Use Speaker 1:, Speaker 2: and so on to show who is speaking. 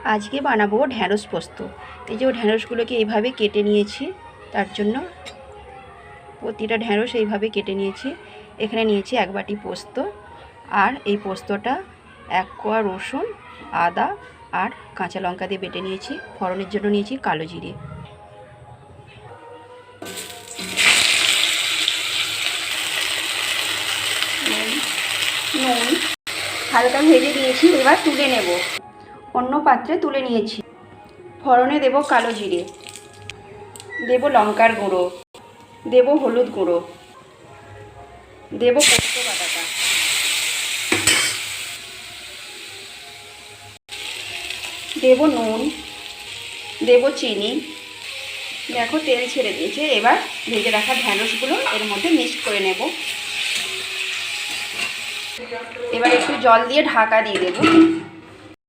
Speaker 1: আজকে বানাবো ঢ্যাঁড়স পোস্ত। এই যে ঢ্যাঁড়সগুলোকে এইভাবে কেটে নিয়েছি, তার জন্য প্রতিটা ঢ্যাঁড়স এইভাবে কেটে নিয়েছি। এখানে নিয়েছি 1 বাটি পোস্ত, আর এই পোস্তটা 1 কোয়া রসুন, আদা আর কাঁচা লঙ্কা দিয়ে বেটে নিয়েছি। ফোড়নের জন্য নিয়েছি কালো জিরে। নুন হালকা ভেজে দিয়েছি, এবার তুলে নেব। অন্য পাত্রে তুলে নিয়েছি। ফোড়নে দেব কালো জিরে, দেব লঙ্কার গুঁড়ো, দেব হলুদ গুঁড়ো, দেব পোস্ত বাটাটা, দেব নুন, দেব চিনি। দেখো তেল ছেড়ে দিয়েছে। এবার ভেজে রাখা ঢ্যাঁড়সগুলো এর মধ্যে মিক্স করে নেব। এবার একটু জল দিয়ে ঢাকা দিয়ে দেব।